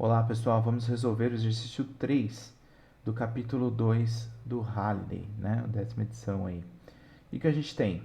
Olá pessoal, vamos resolver o exercício 3 do capítulo 2 do Halliday, né? A 10ª edição aí. E que a gente tem?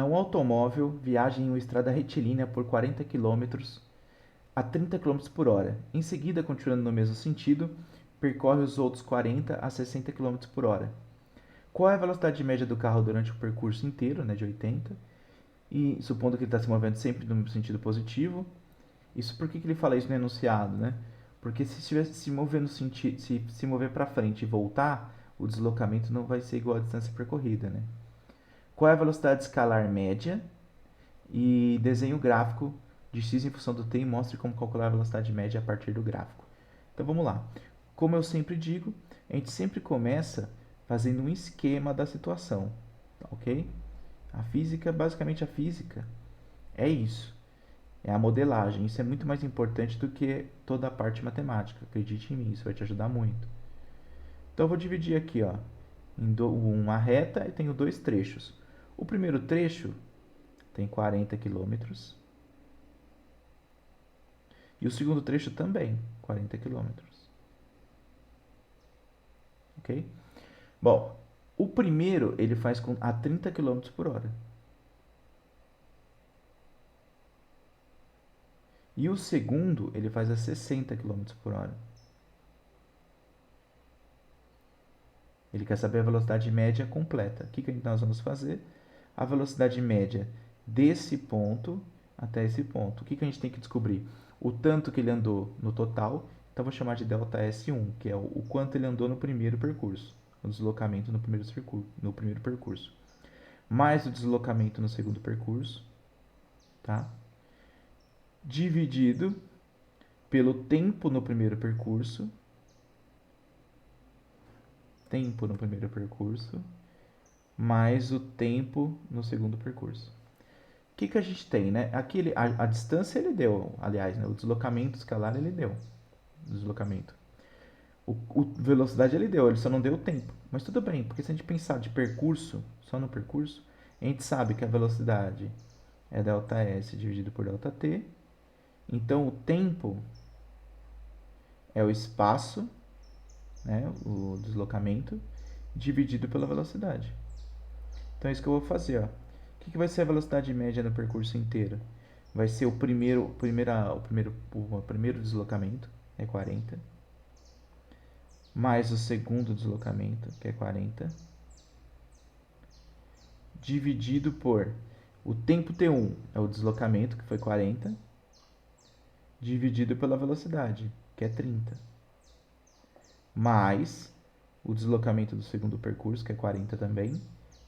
Um automóvel viaja em uma estrada retilínea por 40 km a 30 km por hora. Em seguida, continuando no mesmo sentido, percorre os outros 40 a 60 km por hora. Qual é a velocidade média do carro durante o percurso inteiro, né, de 80? E supondo que ele está se movendo sempre no sentido positivo. Isso por que ele fala isso no enunciado, né? Porque se estiver se mover no sentido, se mover para frente e voltar, o deslocamento não vai ser igual à distância percorrida, né? Qual é a velocidade escalar média? E desenhe o gráfico de x em função do t e mostre como calcular a velocidade média a partir do gráfico. Então vamos lá. Como eu sempre digo, a gente sempre começa fazendo um esquema da situação, ok? A física, basicamente a física, é isso. É a modelagem. Isso é muito mais importante do que toda a parte matemática. Acredite em mim, isso vai te ajudar muito. Então eu vou dividir aqui, ó, em uma reta e tenho dois trechos. O primeiro trecho tem 40 quilômetros e o segundo trecho também 40 quilômetros. Ok? Bom, o primeiro ele faz a 30 km por hora. E o segundo ele faz a 60 km por hora. Ele quer saber a velocidade média completa. O que nós vamos fazer? A velocidade média desse ponto até esse ponto. O que a gente tem que descobrir? O tanto que ele andou no total. Então, vou chamar de delta S1, que é o quanto ele andou no primeiro percurso. O deslocamento no primeiro percurso. Mais o deslocamento no segundo percurso. Tá? Dividido pelo tempo no primeiro percurso. Tempo no primeiro percurso. Mais o tempo no segundo percurso. O que a gente tem, né? Aqui a distância ele deu, aliás, né? O deslocamento escalar ele deu. Deslocamento. O velocidade ele deu, ele só não deu o tempo. Mas tudo bem, porque se a gente pensar de percurso, só no percurso, a gente sabe que a velocidade é ΔS dividido por ΔT. Então o tempo é o espaço, né? O deslocamento, dividido pela velocidade. Então é isso que eu vou fazer, ó. O que vai ser a velocidade média no percurso inteiro? Vai ser o primeiro deslocamento, é 40, mais o segundo deslocamento, que é 40, dividido por o tempo t1, é o deslocamento, que foi 40, dividido pela velocidade, que é 30, mais o deslocamento do segundo percurso, que é 40 também,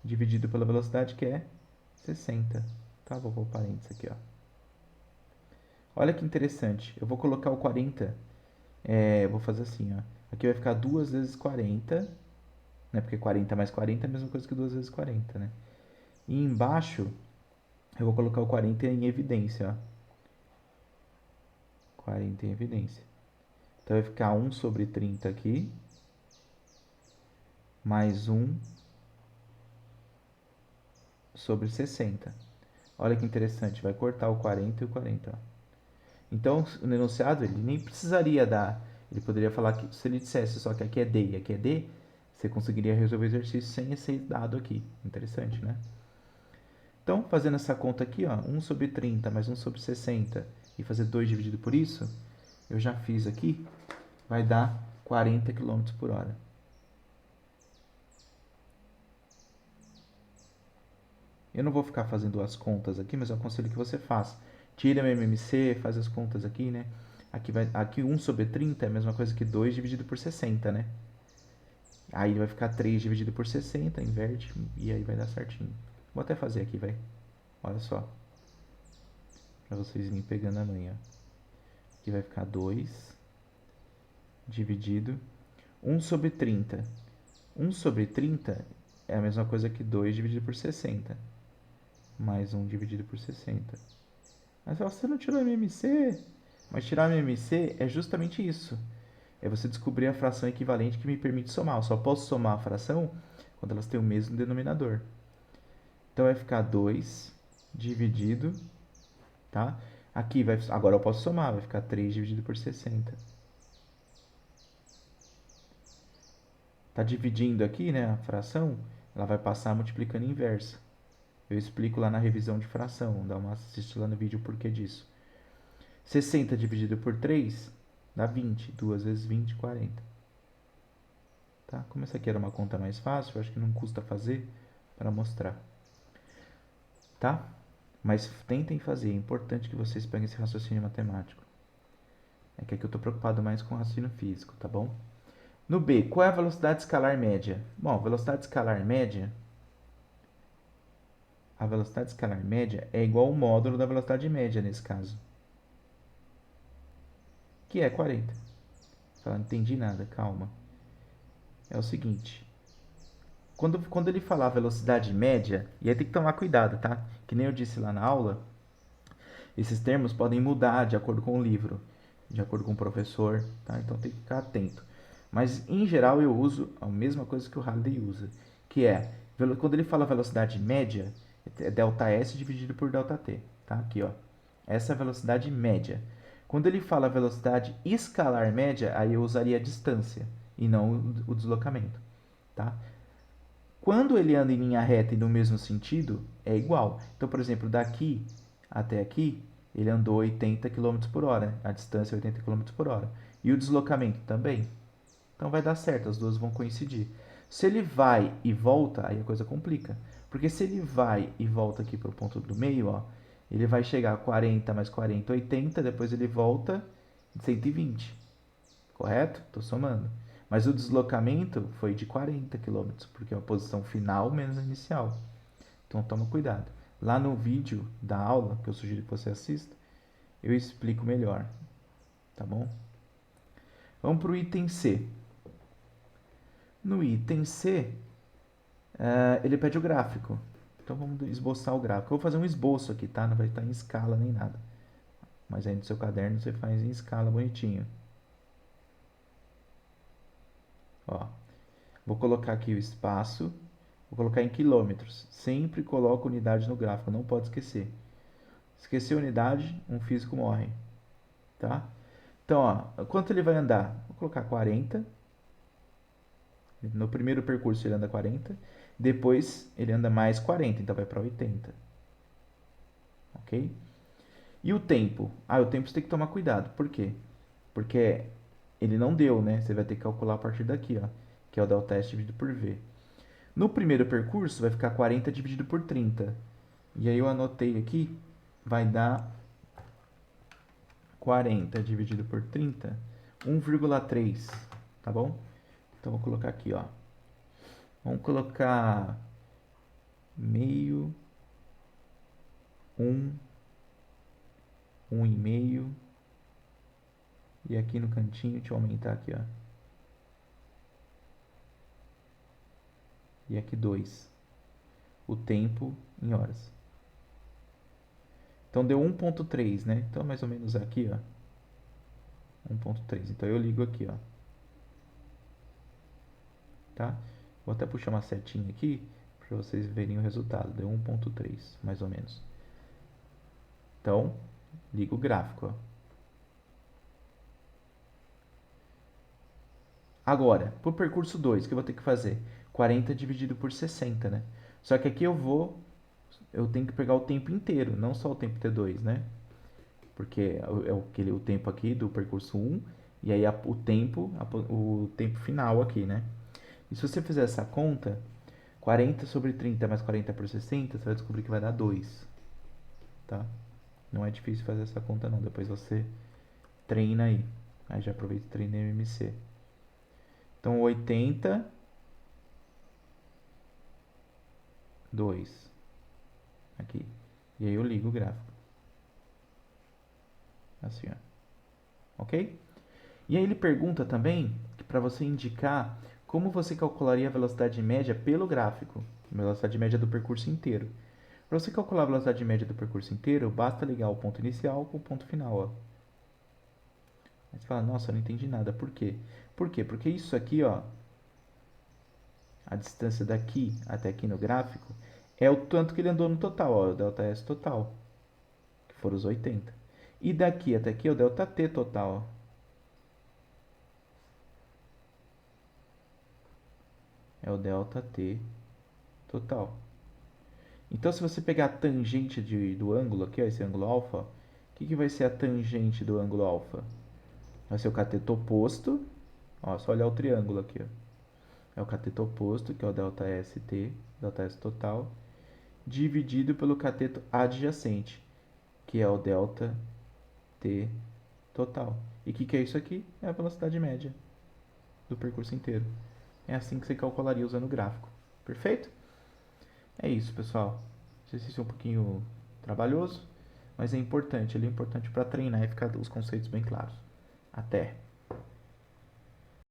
dividido pela velocidade, que é 60. Tá, vou pôr parênteses aqui, ó. Olha que interessante. Eu vou colocar o 40. Vou fazer assim, ó. Aqui vai ficar 2 vezes 40, né? Porque 40 mais 40 é a mesma coisa que 2 vezes 40, né? E embaixo eu vou colocar o 40 em evidência, ó. 40 em evidência. Então vai ficar 1 sobre 30 aqui, mais 1 sobre 60. Olha que interessante, vai cortar o 40 e o 40, ó. Então, no enunciado, ele nem precisaria dar. Ele poderia falar que, se ele dissesse só que aqui é D e aqui é D, você conseguiria resolver o exercício sem esse dado aqui. Interessante, né? Então, fazendo essa conta aqui, ó, 1 sobre 30 mais 1 sobre 60 e fazer 2 dividido por isso, eu já fiz aqui, vai dar 40 km por hora. Eu não vou ficar fazendo as contas aqui, mas eu aconselho que você faça. Tira a MMC, faz as contas aqui, né? Aqui 1 sobre 30 é a mesma coisa que 2 dividido por 60, né? Aí vai ficar 3 dividido por 60, inverte, e aí vai dar certinho. Vou até fazer aqui, vai. Olha só. Pra vocês irem pegando a manhã. Aqui vai ficar 2 dividido 1 sobre 30. 1 sobre 30 é a mesma coisa que 2 dividido por 60. Mais 1 dividido por 60. Mas você não tirou a MMC? Mas tirar a MMC é justamente isso. É você descobrir a fração equivalente que me permite somar. Eu só posso somar a fração quando elas têm o mesmo denominador. Então vai ficar 2 dividido, tá? Aqui vai, agora eu posso somar, vai ficar 3 dividido por 60. Tá dividindo aqui, né, a fração, ela vai passar multiplicando inversa. Eu explico lá na revisão de fração, dá uma assiste lá no vídeo o porquê disso. 60 dividido por 3 dá 20. 2 vezes 20, 40. Tá? Como essa aqui era uma conta mais fácil, eu acho que não custa fazer para mostrar. Tá? Mas tentem fazer, é importante que vocês peguem esse raciocínio matemático. É que aqui eu estou preocupado mais com o raciocínio físico, tá bom? No B, qual é a velocidade escalar média? Bom, velocidade escalar média, a velocidade escalar média é igual ao módulo da velocidade média nesse caso, que é 40. Não entendi nada, calma. É o seguinte, quando ele falar velocidade média, e aí tem que tomar cuidado, tá? Que nem eu disse lá na aula, esses termos podem mudar de acordo com o livro, de acordo com o professor, tá? Então tem que ficar atento. Mas em geral eu uso a mesma coisa que o Halliday usa, que é quando ele fala velocidade média, é ΔS dividido por ΔT, tá? Aqui, ó. Essa é a velocidade média. Quando ele fala velocidade escalar média, aí eu usaria a distância e não o deslocamento, tá? Quando ele anda em linha reta e no mesmo sentido, é igual. Então, por exemplo, daqui até aqui, ele andou 80 km por hora. A distância é 80 km por hora. E o deslocamento também. Então vai dar certo, as duas vão coincidir. Se ele vai e volta, aí a coisa complica. Porque se ele vai e volta aqui para o ponto do meio, ó, ele vai chegar a 40 mais 40, 80, depois ele volta 120. Correto? Estou somando. Mas o deslocamento foi de 40 km, porque é a posição final menos a inicial. Então toma cuidado. Lá no vídeo da aula, que eu sugiro que você assista, eu explico melhor. Tá bom? Vamos para o item C. No item C, ele pede o gráfico. Então vamos esboçar o gráfico. Eu vou fazer um esboço aqui, tá? Não vai estar em escala nem nada. Mas aí no seu caderno você faz em escala bonitinho. Ó, vou colocar aqui o espaço. Vou colocar em quilômetros. Sempre coloca unidade no gráfico, não pode esquecer. Esquecer unidade, um físico morre. Tá? Então, ó, quanto ele vai andar? Vou colocar 40. No primeiro percurso ele anda 40. Depois ele anda mais 40, então vai para 80. Ok? E o tempo? O tempo você tem que tomar cuidado. Por quê? Porque ele não deu, né? Você vai ter que calcular a partir daqui, ó, que é o ΔS dividido por V. No primeiro percurso vai ficar 40 dividido por 30. E aí eu anotei aqui, vai dar 40 dividido por 30, 1,3, tá bom? Então vou colocar aqui, ó. Vamos colocar meio, 1, 1,5. E aqui no cantinho, deixa eu aumentar aqui, ó. E aqui 2. O tempo em horas. Então deu 1,3, né? Então mais ou menos aqui, ó. 1,3. Então eu ligo aqui, ó. Tá? Vou até puxar uma setinha aqui para vocês verem o resultado. Deu 1,3, mais ou menos. Então, ligo o gráfico, ó. Agora, para o percurso 2, o que eu vou ter que fazer? 40 dividido por 60, né? Só que aqui eu tenho que pegar o tempo inteiro, não só o tempo T2, né? Porque é o tempo aqui do percurso 1, e aí o tempo final aqui, né? E se você fizer essa conta, 40 sobre 30 mais 40 por 60, você vai descobrir que vai dar 2, tá? Não é difícil fazer essa conta não, depois você treina aí. Aí já aproveita e treina MMC. Então 80, 2. Aqui. E aí eu ligo o gráfico. Assim, ó. Ok? E aí ele pergunta também para você indicar como você calcularia a velocidade média pelo gráfico. A velocidade média do percurso inteiro. Para você calcular a velocidade média do percurso inteiro, basta ligar o ponto inicial com o ponto final, ó. Aí você fala, nossa, eu não entendi nada. Por quê? Por quê? Porque isso aqui, ó, a distância daqui até aqui no gráfico, é o tanto que ele andou no total, ó, o ΔS total, que foram os 80. E daqui até aqui é o ΔT total. É o ΔT total. Então, se você pegar a tangente do ângulo aqui, ó, esse ângulo alfa, o que vai ser a tangente do ângulo alfa? Vai ser o cateto oposto. Ó, só olhar o triângulo aqui, ó. É o cateto oposto, que é o ΔST, ΔS total, dividido pelo cateto adjacente, que é o ΔT total. E o que é isso aqui? É a velocidade média do percurso inteiro. É assim que você calcularia usando o gráfico. Perfeito? É isso, pessoal. Exercício um pouquinho trabalhoso, mas é importante. Ele é importante para treinar e ficar os conceitos bem claros. Até!